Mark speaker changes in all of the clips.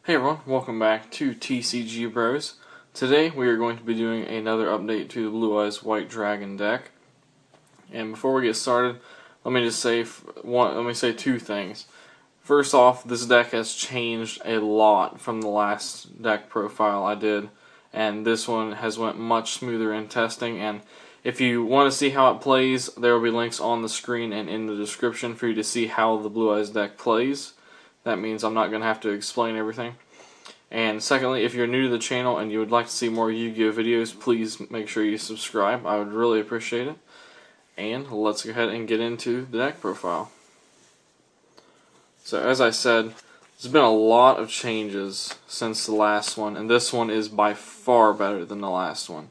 Speaker 1: Hey everyone, welcome back to TCG Bros. Today we are going to be doing another update to the Blue Eyes White Dragon deck. And before we get started, let me say two things. First off, this deck has changed a lot from the last deck profile I did, and this one has went much smoother in testing. And if you want to see how it plays, there will be links on the screen and in the description for you to see how the Blue Eyes deck plays. That means I'm not going to have to explain everything. And secondly, if you're new to the channel and you would like to see more Yu-Gi-Oh videos, please make sure you subscribe. I would really appreciate it. And let's go ahead and get into the deck profile. So as I said, there's been a lot of changes since the last one, and this one is by far better than the last one.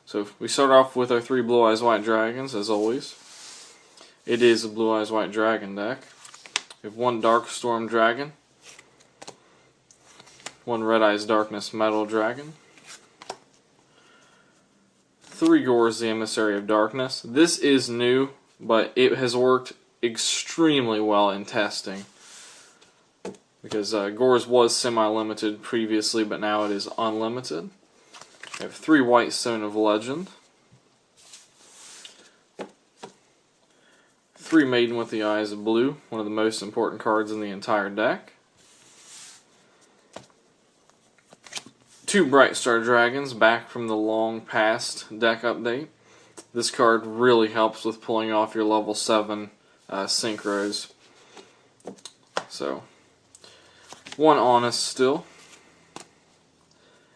Speaker 1: So if we start off with our three Blue Eyes White Dragons, as always. It is a Blue Eyes White Dragon deck. We have one Dark Storm Dragon, one Red Eyes Darkness Metal Dragon, three Gores the Emissary of Darkness. This is new, but it has worked extremely well in testing, because Gores was semi-limited previously, but now it is unlimited. We have three White Stone of Legend, three Maiden with the Eyes of Blue, one of the most important cards in the entire deck. Two Bright Star Dragons, back from the long past deck update. This card really helps with pulling off your level 7 synchros. So, one Honest still.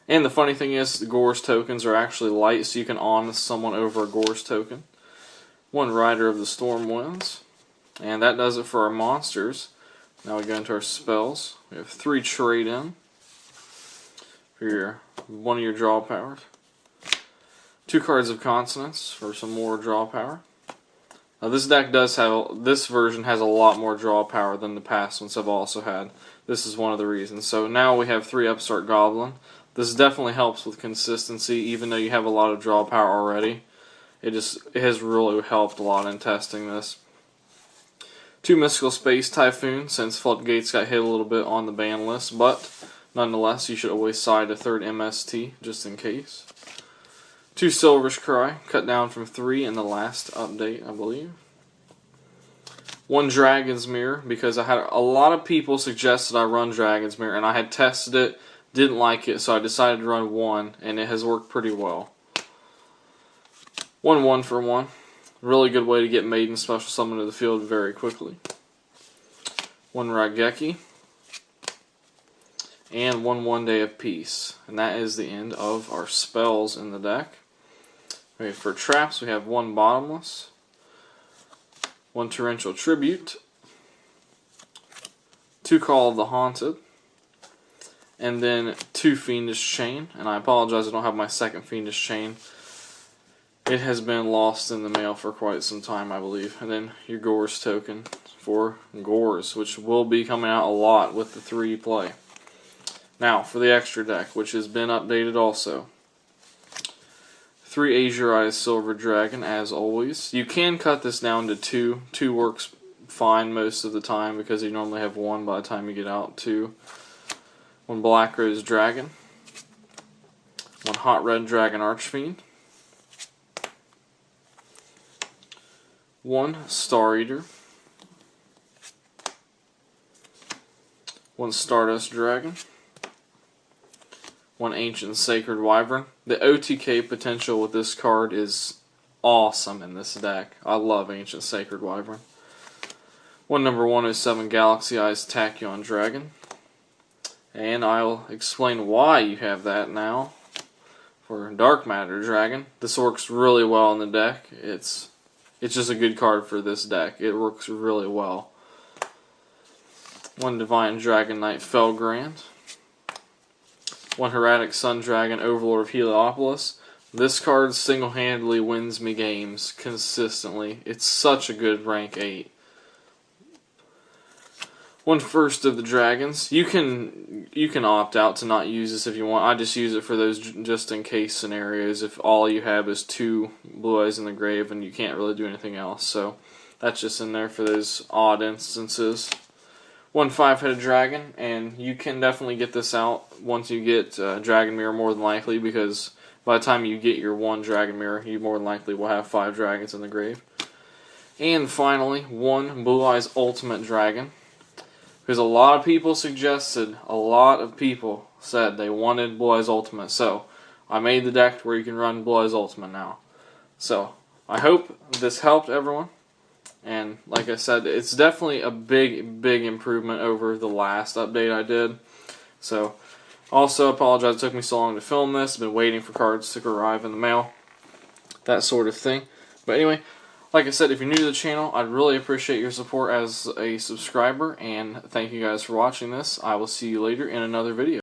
Speaker 1: And the funny thing is, the Gores tokens are actually light, so you can Honest someone over a Gores token. One Rider of the Storm Winds. And that does it for our monsters. Now we go into our spells. We have three Trade-In for one of your draw powers. Two cards of Consonance for some more draw power. Now this version has a lot more draw power than the past ones have also had. This is one of the reasons. So now we have three Upstart Goblin. This definitely helps with consistency, even though you have a lot of draw power already. It has really helped a lot in testing this. Two Mystical Space Typhoon, since Floodgates got hit a little bit on the ban list, but nonetheless, you should always side a third MST, just in case. Two Silver's Cry, cut down from 3 in the last update, I believe. One Dragon's Mirror, because I had a lot of people suggested I run Dragon's Mirror, and I had tested it, didn't like it, so I decided to run one, and it has worked pretty well. One for one. Really good way to get Maiden Special Summon to the field very quickly. One Raigeki. And one Day of Peace. And that is the end of our spells in the deck. Okay, for traps, we have one Bottomless, one Torrential Tribute, two Call of the Haunted, and then two Fiendish Chain. And I apologize, I don't have my second Fiendish Chain. It has been lost in the mail for quite some time, I believe. And then your Gores token for Gores, which will be coming out a lot with the 3 play. Now, for the extra deck, which has been updated also. 3 Azure Eyes Silver Dragon, as always. You can cut this down to 2. 2 works fine most of the time, because you normally have 1 by the time you get out 2. One Black Rose Dragon. One Hot Red Dragon Archfiend. One Star Eater. One Stardust Dragon. One Ancient Sacred Wyvern. The OTK potential with this card is awesome in this deck. I love Ancient Sacred Wyvern. One number 107 Galaxy Eyes Tachyon Dragon. And I'll explain why you have that now. For Dark Matter Dragon. This works really well in the deck. It's just a good card for this deck. It works really well. One Divine Dragon Knight Felgrand. One Heraldic Sun Dragon Overlord of Heliopolis. This card single-handedly wins me games consistently. It's such a good rank 8. One First of the Dragons. You can opt out to not use this if you want. I just use it for those just-in-case scenarios if all you have is 2 Blue Eyes in the grave and you can't really do anything else. So that's just in there for those odd instances. one 5-headed dragon, and you can definitely get this out once you get Dragon Mirror, more than likely, because by the time you get your one Dragon Mirror, you more than likely will have 5 dragons in the grave. And finally, one Blue Eyes Ultimate Dragon, because a lot of people said they wanted Blue Eyes Ultimate, so I made the deck where you can run Blue Eyes Ultimate now. So, I hope this helped everyone. And like I said, it's definitely a big improvement over the last update I did. So, also apologize it took me so long to film this. I've been waiting for cards to arrive in the mail. That sort of thing. But anyway, like I said, if you're new to the channel, I'd really appreciate your support as a subscriber. And thank you guys for watching this. I will see you later in another video.